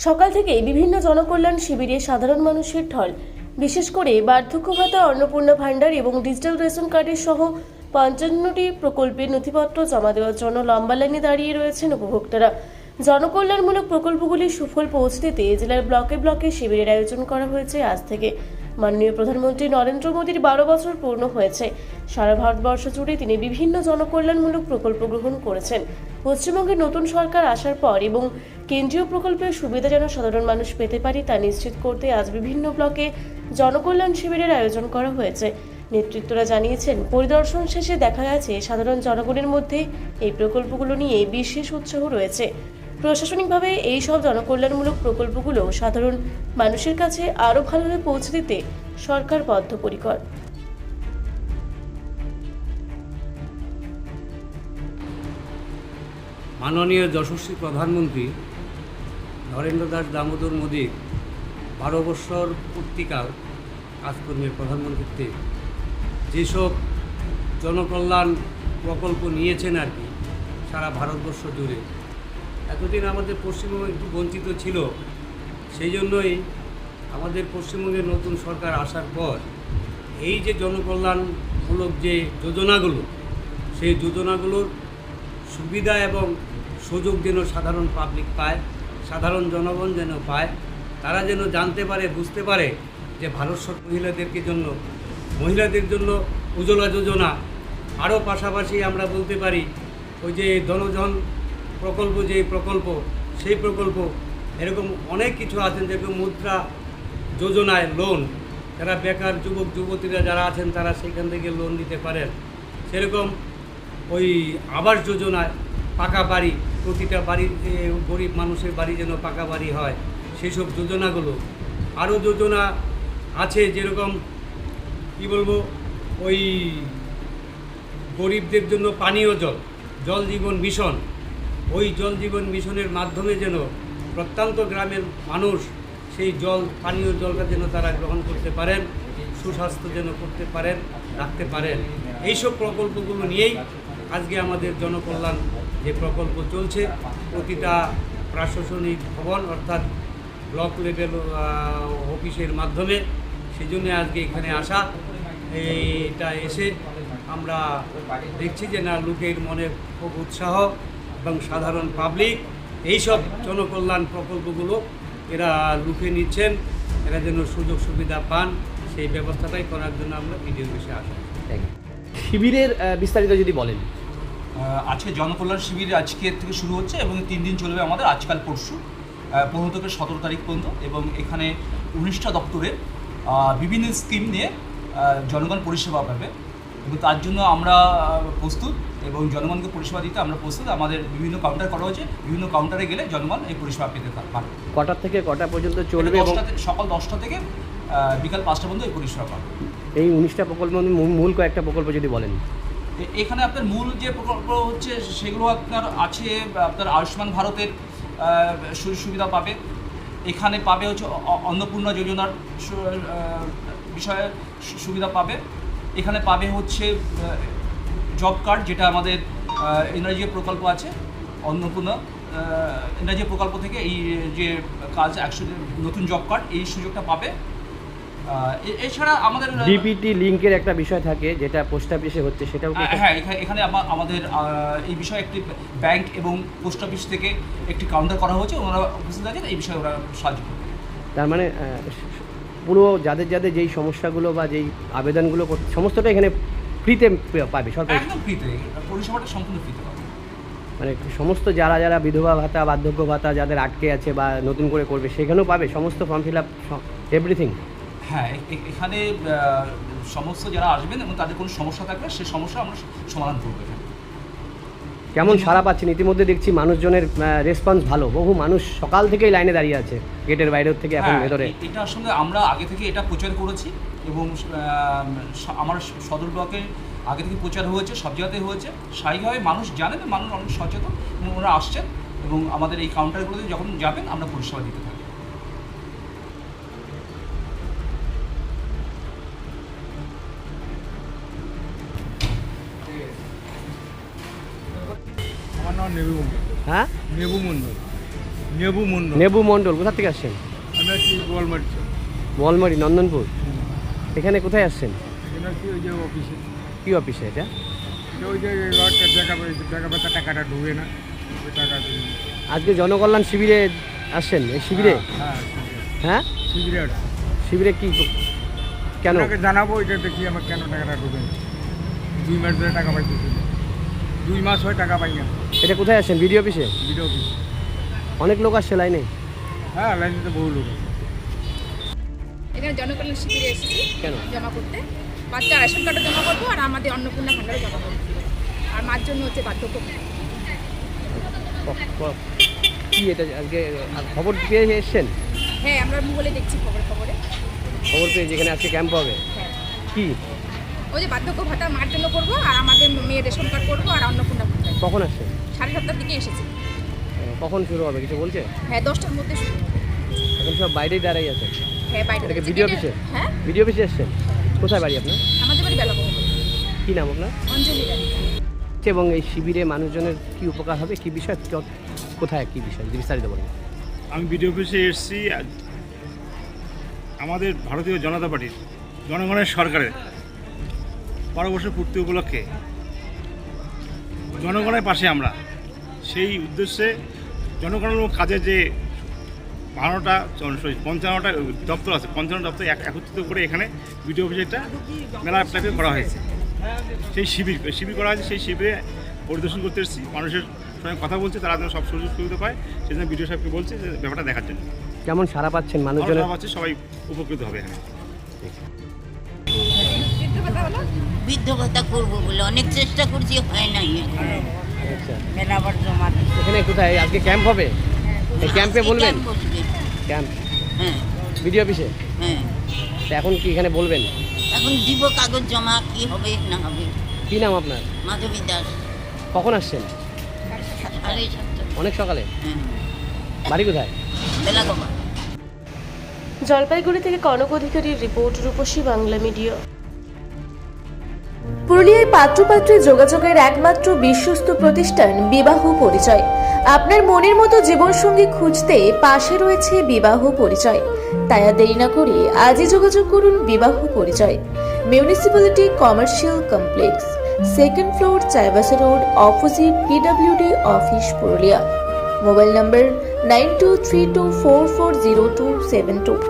সকাল থেকেই বিভিন্ন জনকল্যাণ শিবিরে সাধারণ মানুষের ঢল। বিশেষ করে বার্ধক্য ভাতা, অন্নপূর্ণা ভাণ্ডার এবং ডিজিটাল রেশন কার্ডের সহ ৫৫টি প্রকল্পের নথিপত্র জমা দেওয়ার জন্য লম্বা লাইনে দাঁড়িয়ে রয়েছেন উপভোক্তারা। জনকল্যাণমূলক প্রকল্পগুলির সুফল পৌঁছে দিতে জেলার ব্লকে ব্লকে শিবিরের আয়োজন করা হয়েছে। আজ থেকে মাননীয় প্রধানমন্ত্রী নরেন্দ্র মোদীর ১২ বছর পূর্ণ হয়েছে। সারা ভারতবর্ষ জুড়ে তিনি বিভিন্ন জনকল্যাণমূলক প্রকল্প গ্রহণ করেছেন। পশ্চিমবঙ্গে নতুন সরকার আসার পর এবং কেন্দ্রীয় প্রকল্পের সুবিধা যেন সাধারণ মানুষ পেতে পারে তা নিশ্চিত করতে আজ বিভিন্ন ব্লকে জনকল্যাণ শিবিরের আয়োজন করা হয়েছে। নেতৃত্বরা জানিয়েছেন, পরিদর্শন শেষে দেখা গেছে সাধারণ জনগণের মধ্যে এই প্রকল্পগুলো নিয়ে বিশেষ উৎসাহ রয়েছে। প্রশাসনিকভাবে এই সব জনকল্যাণমূলক প্রকল্পগুলো সাধারণ মানুষের কাছে আরও ভালোভাবে পৌঁছে দিতে সরকার বদ্ধপরিকর। মাননীয় যশস্বী প্রধানমন্ত্রী নরেন্দ্র দাস দামোদর মোদীর ১২ বছর পূর্তিকাল কাজকর্মের প্রধানমন্ত্রীত্বে যেসব জনকল্যাণ প্রকল্প নিয়েছেন আর কি সারা ভারতবর্ষ জুড়ে, এতদিন আমাদের পশ্চিমবঙ্গ একটু বঞ্চিত ছিল। সেই জন্যই আমাদের পশ্চিমবঙ্গের নতুন সরকার আসার পর এই যে জনকল্যাণমূলক যে যোজনাগুলো, সেই যোজনাগুলোর সুবিধা এবং সুযোগ যেন সাধারণ পাবলিক পায়, সাধারণ জনগণ যেন পায়, তারা যেন জানতে পারে, বুঝতে পারে যে ভারত সরকার মহিলাদের জন্য উজ্জ্বলা যোজনা, আরও পাশাপাশি আমরা বলতে পারি ওই যে জনধন প্রকল্প, যে প্রকল্প, সেই প্রকল্প এরকম অনেক কিছু আছেন। যেরকম মুদ্রা যোজনায় লোন, যারা বেকার যুবক যুবতীরা যারা আছেন তারা সেখান থেকে লোন নিতে পারেন। সেরকম ওই আবাস যোজনায় পাকা বাড়ি, প্রতিটা বাড়ির গরিব মানুষের বাড়ি যেন পাকা বাড়ি হয়, সেই সব যোজনাগুলো। আরও যোজনা আছে, যেরকম কি বলবো, ওই গরিবদের জন্য পানীয় জল, জল জীবন মিশন, ওই জল জীবন মিশনের মাধ্যমে যেন প্রত্যন্ত গ্রামের মানুষ সেই জল, পানীয় জলটা যেন তারা গ্রহণ করতে পারেন, সুস্বাস্থ্য যেন করতে পারেন, রাখতে পারেন। এইসব প্রকল্পগুলো নিয়েই আজকে আমাদের জনকল্যাণ যে প্রকল্প চলছে, প্রতিটা প্রশাসনিক ভবন অর্থাৎ ব্লক লেভেল অফিসের মাধ্যমে, সেই জন্য আজকে এখানে আসা। এইটা এসে আমরা দেখছি যে না, লোকের মনে খুব উৎসাহ এবং সাধারণ পাবলিক এইসব জনকল্যাণ প্রকল্পগুলো এরা লুকে নিচ্ছেন, এরা যেন সুযোগ সুবিধা পান, সেই ব্যবস্থাটাই করার জন্য আমরা ভিডিও অফিসে আসা। শিবিরের বিস্তারিত যদি বলেন। আজকে জনকল্যাণ শিবির আজকের থেকে শুরু হচ্ছে এবং 3 দিন চলবে আমাদের, আজকাল পরশু 15 থেকে 17 তারিখ পর্যন্ত। এবং এখানে 19টা দপ্তরের বিভিন্ন স্কিম নিয়ে জনগণ পরিষেবা পাবে এবং তার জন্য আমরা প্রস্তুত এবং জনগণকে পরিষেবা দিতে আমরা প্রস্তুত। আমাদের বিভিন্ন কাউন্টার করা হয়েছে, বিভিন্ন কাউন্টারে গেলে জনগণ এই পরিষেবা পেতে পারবে। কটার থেকে কটা পর্যন্ত চলবে? সকাল 10টা থেকে বিকাল 5টা পর্যন্ত এই পরিষেবা পাবে। এই 19টা প্রকল্প মূল কয়েকটা প্রকল্প যদি বলেন। এখানে আপনার মূল যে প্রকল্প হচ্ছে সেগুলো আপনার আছে, আপনার আয়ুষ্মান ভারতের সুযোগ সুবিধা পাবে। এখানে পাবে হচ্ছে অন্নপূর্ণা যোজনার বিষয়ে সুবিধা পাবে। এখানে পাবে হচ্ছে জব কার্ড, যেটা আমাদের এনআরজি প্রকল্প আছে, অন্নপূর্ণা এনআরজি প্রকল্প থেকে এই যে কাজ 100 নতুন জব কার্ড, এই সুযোগটা পাবে। এছাড়া আমাদের ডিপিটি লিঙ্কের একটা বিষয় থাকে যেটা পোস্ট অফিসে হচ্ছে, সেটাও হ্যাঁ, এখানে আমাদের এই বিষয়ে একটি ব্যাংক এবং পোস্ট অফিস থেকে একটি কাউন্টার করা হয়েছে, ওনারা উপস্থিত আছেন, এই বিষয়ে ওরা সাহায্য করবে। তার মানে পুরো যাদের যেই সমস্যাগুলো বা যেই আবেদনগুলো সমস্তটা এখানে ফ্রিতে পাবে, সরকার একদম ফ্রিতে, পরিষেবাটা সম্পূর্ণ ফ্রিতে পাবে। মানে সমস্ত যারা বিধবা ভাতা, বার্ধক্য ভাতা যাদের আটকে আছে বা নতুন করে করবে, সেখানেও পাবে সমস্ত ফর্ম ফিল আপ, এভরিথিং। হ্যাঁ, এখানে সমস্ত যারা আসবেন এবং তাদের কোনো সমস্যা থাকবে, সেই সমস্যা আমরা সমাধান করবো। কেমন সাড়া পাচ্ছেন? ইতিমধ্যে দেখছি মানুষজনের রেসপন্স ভালো, বহু মানুষ সকাল থেকেই লাইনে দাঁড়িয়ে আছে, গেটের বাইরের থেকে এখন ভেতরে। এটা আসলে আমরা আগে থেকে এটা প্রচার করেছি এবং আমার সদর ব্লকে আগে থেকে প্রচার হয়েছে, সব জায়গাতে হয়েছে। স্বাভাবিকভাবে মানুষ জানেন, মানুষ অনেক সচেতন এবং ওরা আসছেন এবং আমাদের এই কাউন্টারগুলোতে যখন যাবেন আমরা পরিষেবা দিতে থাকি। আমার নাম নেবু মণ্ডল। হ্যাঁ, নেবু মণ্ডল। নেবু মন্ডল নেবু মণ্ডল, কোথা থেকে আসছেন? আমি আছি গোয়ালমারি বলমারি, নন্দনপুর। এখানে কোথায় আসছেন? এখানে আছি ওই যে অফিসে কি অফিসে এটা? ওই যে টাকা পাতা টাকাটা ঢুকে না ওই টাকা দিয়ে আজকে জনকল্যাণ শিবিরে আসছেন, এই শিবিরে? হ্যাঁ হ্যাঁ, শিবিরে আসছি শিবিরে কি কেন? আপনাকে জানাবো এটা দেখি আমার কেন টাকাটা ঢুকে না 2 মাস ধরে টাকা পাইতেছি 2 মাস হয় টাকা পাই না এটা কোথায় আসছেন? বিডিও অফিসে? বিডিও অফিস অনেক লোক আসছে লাইনে। হ্যাঁ লাইনে তো বহু লোক আছে। এখানে জনকল্যাণ শিবিরে এসেছি কেন? জমা করতে। বাচ্চা রেশন কার্ডও জমা করবো আর আমাদের অন্নপূর্ণা ভাণ্ডারও জমা করবো। আর মার জন্য হচ্ছে বার্ধক্য ভাতা। কি এটা আজকে খবর পেয়ে এসছেন? হ্যাঁ, আমরা মোবাইলে দেখছি খবরে। খবর পেয়ে যেখানে আজকে ক্যাম্প হবে। হ্যাঁ, কি ওই যে বার্ধক্য ভাতা মার জন্য করবো আর আমাদের মেয়ের রেশন কার্ড করবো আর অন্নপূর্ণা ভাণ্ডার। কখন আসছেন? 7:30টার দিকে এসেছি। কখন শুরু হবে কিছু বলছে? হ্যাঁ, 10টার মধ্যে শুরু হবে। এখন সব বাইরেই দাঁড়াই আছে। হ্যাঁ, বাইরে এটাকে থেকে বিডিও টিকিটে- অফিসে? হ্যাঁ, বিডিও অফিসে এসছেন? কোথায় বাড়ি আপনার? আমাদের বাড়ি বেলাগোলা। কি নাম আপনার? অঞ্জলি রানী। এবং এই শিবিরে মানুষজনের কি উপকার হবে, কি বিষয়, কোথায় কি বিষয় যদি বিস্তারিত বলেন। আমি বিডিও অফিসে এসেছি আমাদের ভারতীয় জনতা পার্টির জনগণের সরকারের 12 বছর পূর্তি উপলক্ষে জনগণের পাশে আমরা সেই উদ্দেশ্যে জনগণের কাজে যে 55টা দপ্তর আছে 55 দপ্তর একত্রিত করে এখানে বিডিও অফিসে একটা মেলা টাইপের করা হয়েছে। সেই শিবির করা হয়েছে, সেই শিবিরে পরিদর্শন করতে এসেছি, মানুষের সঙ্গে কথা বলছে, তারা যেন সব সুযোগ সুবিধা পায় সেই জন্য বিডিও সাহেবকে বলছে যে ব্যাপারটা দেখার জন্য। কেমন সারা পাচ্ছেন মানুষজনের? পাচ্ছে, সবাই উপকৃত হবে এখানে। বৃদ্ধ ভাতা করবো বলে অনেক চেষ্টা করছি, হয় নাই এখনো। আচ্ছা, মেলা আবার জমা দিতে এখানে কোথায় আজকে ক্যাম্প হবে? এই ক্যাম্পে বলবেন? বসবে। ক্যাম্প হ্যাঁ বিডিও অফিসে? হ্যাঁ, তো এখন কি এখানে বলবেন? এখন দিব কাগজ জমা, কি হবে না হবে। কি নাম আপনার? মাধবী দাস। কখন আসছেন? 7:30। অনেক সকালে। হ্যাঁ, বাড়ি কোথায়? বেলাগোলা। জলপাইগুড়ি থেকে কনক অধিকারীর রিপোর্ট, রূপসী বাংলা মিডিয়া। পুরুলিয়ায় পাত্রপাত্রী যোগাযোগের একমাত্র বিশ্বস্ত প্রতিষ্ঠান বিবাহ পরিচয়। আপনার মনের মতো জীবনসঙ্গী খুঁজতে পাশে রয়েছে বিবাহ পরিচয়। তাই আর দেরি না করে আজই যোগাযোগ করুন বিবাহ পরিচয়। Municipality commercial complex, 2nd floor, Chaibasa road, opposite PWD office, Purulia. Mobile নম্বর 9232440272।